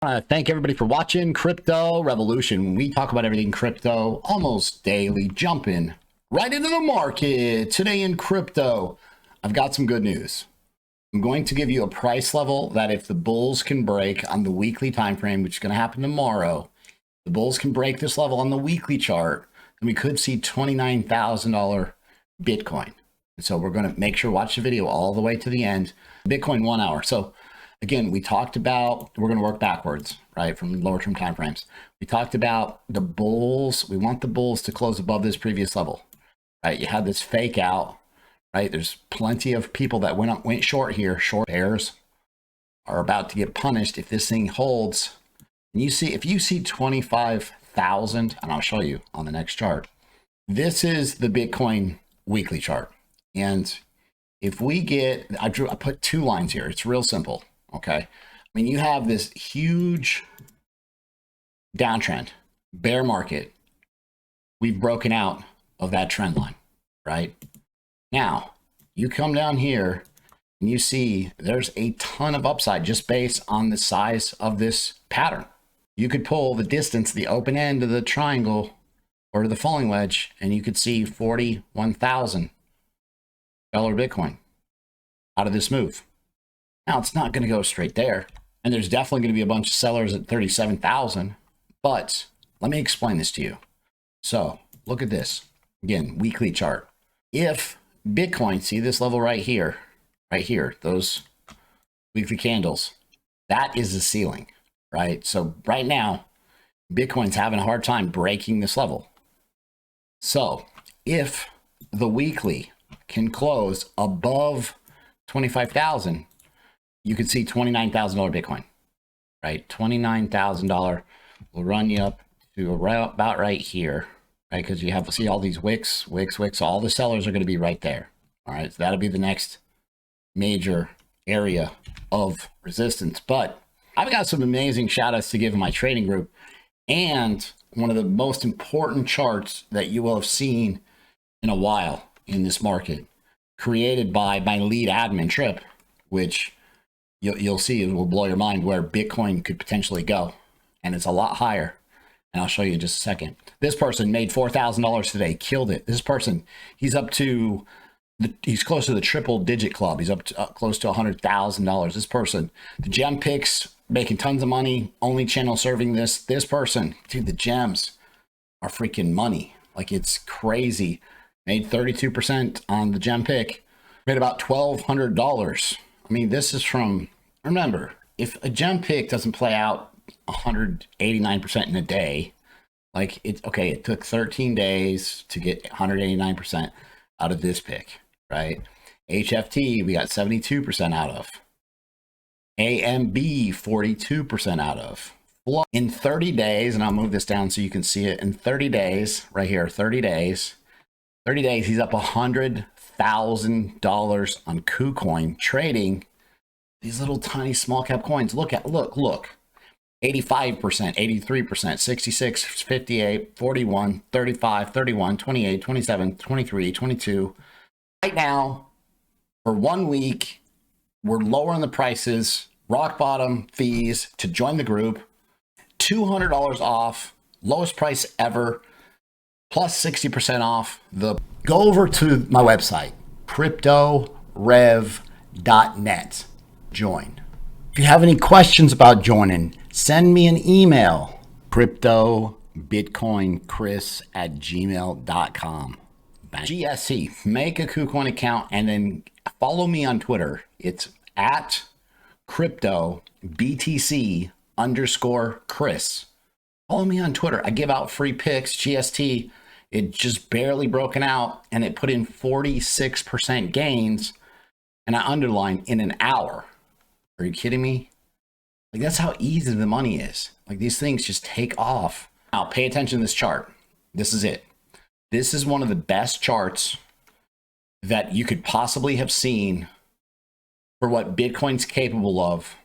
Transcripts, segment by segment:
Thank everybody for watching Crypto Revolution. We talk about everything crypto almost daily, jumping right into the market. Today in crypto, I've got some good news. I'm going to give you a price level that if the bulls can break on the weekly time frame, which is going to happen tomorrow, the bulls can break this level on the weekly chart, and we could see $29,000 Bitcoin. And so we're going to make sure watch the video all the way to the end. Bitcoin 1 hour. So again, we talked about, we're going to work backwards, right, from lower term time frames. We talked about the bulls. We want the bulls to close above this previous level, right? You had this fake out, right? There's plenty of people that went short here. Short bears are about to get punished if this thing holds. And you see, if you see 25,000, and I'll show you on the next chart, this is the Bitcoin weekly chart. And if we get, I put two lines here. It's real simple. Okay. I mean, you have this huge downtrend, bear market. We've broken out of that trend line, right? Now, you come down here and you see there's a ton of upside just based on the size of this pattern. You could pull the distance, the open end of the triangle or the falling wedge, and you could see $41,000 Bitcoin out of this move. Now, it's not going to go straight there, and there's definitely going to be a bunch of sellers at 37,000, but let me explain this to you. So look at this, again, weekly chart. If Bitcoin, see this level right here, those weekly candles, that is the ceiling, right? So right now, Bitcoin's having a hard time breaking this level. So if the weekly can close above 25,000, you could see $29,000 Bitcoin, right? $29,000 will run you up to about right here, right? Because you have to see all these wicks. All the sellers are going to be right there. All right. So that'll be the next major area of resistance. But I've got some amazing shout outs to give my trading group. And one of the most important charts that you will have seen in a while in this market, created by my lead admin, Trip, which you'll see it will blow your mind where Bitcoin could potentially go. And it's a lot higher. And I'll show you in just a second. This person made $4,000 today, killed it. This person, he's close to the triple digit club. He's up close to $100,000. This person, the gem picks, making tons of money, only channel serving this person, dude, the gems are freaking money. Like, it's crazy. Made 32% on the gem pick, made about $1,200. I mean, this is from, remember, if a gem pick doesn't play out 189% in a day, like it took 13 days to get 189% out of this pick, right? HFT, we got 72% out of. AMB, 42% out of. In 30 days, and I'll move this down so you can see it, in 30 days, right here, 30 days, he's up $100,000 on Kucoin trading these little tiny small cap coins. Look, 85%, 83%, 66, 58, 41, 35, 31, 28, 27, 23, 22. Right now, for 1 week, we're lowering the prices, rock bottom fees to join the group, $200 off, lowest price ever, plus 60% off. Go over to my website, cryptorev.net. Join. If you have any questions about joining, send me an email, cryptobitcoinchris@gmail.com. GSC, make a Kucoin account and then follow me on Twitter. It's at cryptobtc_Chris. Follow me on Twitter. I give out free picks. GST, it just barely broken out and it put in 46% gains, and I underlined in an hour. Are you kidding me? Like, that's how easy the money is. Like, these things just take off. Now, pay attention to this chart. This is it. This is one of the best charts that you could possibly have seen for what Bitcoin's capable of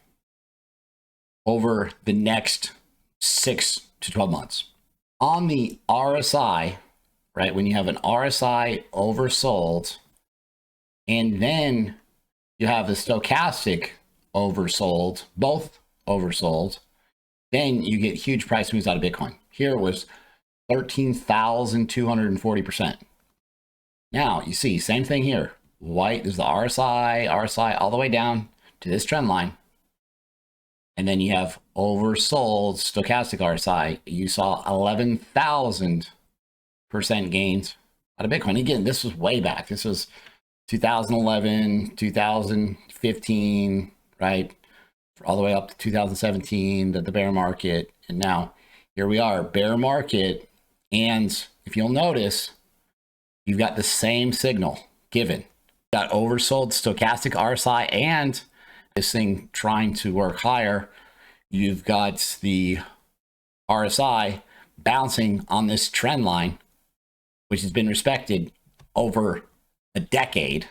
over the next 6 to 12 months. On the RSI, right, when you have an RSI oversold, and then you have the stochastic oversold, both oversold, then you get huge price moves out of Bitcoin. Here it was 13,240%. Now you see, same thing here. White is the RSI all the way down to this trend line. And then you have oversold stochastic RSI. You saw 11,000% gains out of Bitcoin. Again, this was way back. This was 2011, 2015, right? All the way up to 2017, the bear market. And now here we are, bear market. And if you'll notice, you've got the same signal given. Got oversold stochastic RSI and this thing trying to work higher. You've got the RSI bouncing on this trend line, which has been respected over a decade.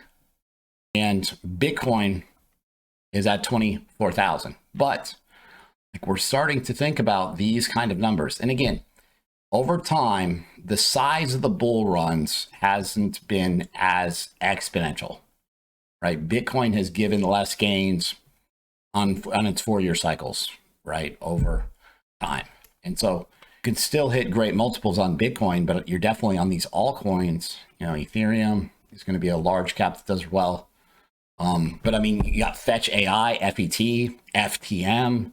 And Bitcoin is at 24,000. But like, we're starting to think about these kind of numbers. And again, over time, the size of the bull runs hasn't been as exponential, right? Bitcoin has given less gains on its 4-year cycles, right, over time. And so you can still hit great multiples on Bitcoin, but you're definitely on these altcoins. You know, Ethereum is going to be a large cap that does well. But I mean, you got Fetch AI, FET, FTM,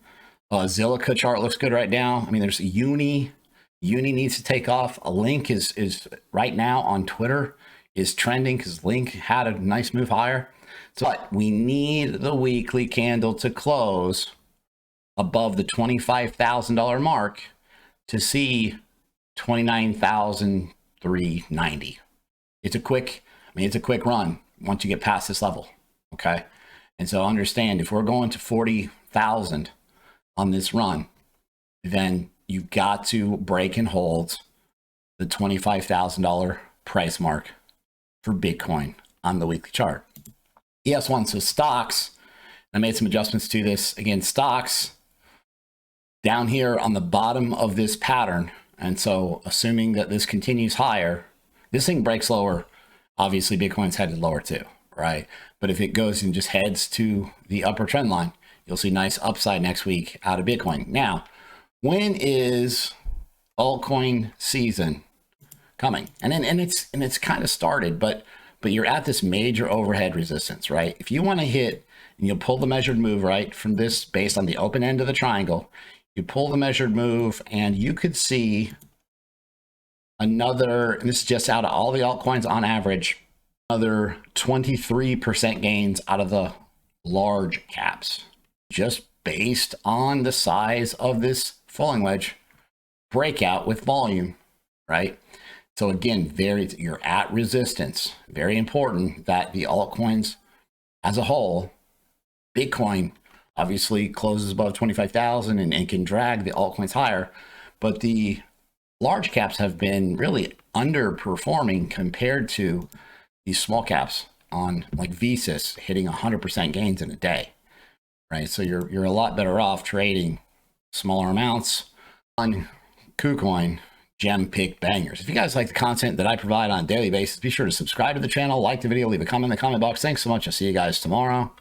Zilliqa chart looks good right now. I mean, there's Uni needs to take off. A Link is right now on Twitter is trending because Link had a nice move higher. But we need the weekly candle to close above the $25,000 mark to see 29,390. It's a quick run once you get past this level. Okay. And so understand, if we're going to 40,000 on this run, then you've got to break and hold the $25,000 price mark for Bitcoin on the weekly chart. ES1, so stocks, I made some adjustments to this. Again, stocks down here on the bottom of this pattern. And so assuming that this continues higher, this thing breaks lower, obviously Bitcoin's headed lower too, right? But if it goes and just heads to the upper trend line, you'll see nice upside next week out of Bitcoin. Now, when is altcoin season coming? And it's kind of started, but you're at this major overhead resistance, right? If you want to hit, and you'll pull the measured move, right, from this based on the open end of the triangle, you pull the measured move and you could see another, and this is just out of all the altcoins on average, another 23% gains out of the large caps, just based on the size of this falling wedge breakout with volume, right? So again, you're at resistance. Very important that the altcoins as a whole, Bitcoin obviously closes above 25,000 and can drag the altcoins higher, but the large caps have been really underperforming compared to these small caps on like VSIS hitting 100% gains in a day, right? So you're a lot better off trading smaller amounts on Kucoin, gem pick bangers. If you guys like the content that I provide on a daily basis, be sure to subscribe to the channel, like the video, leave a comment in the comment box. Thanks so much. I'll see you guys tomorrow.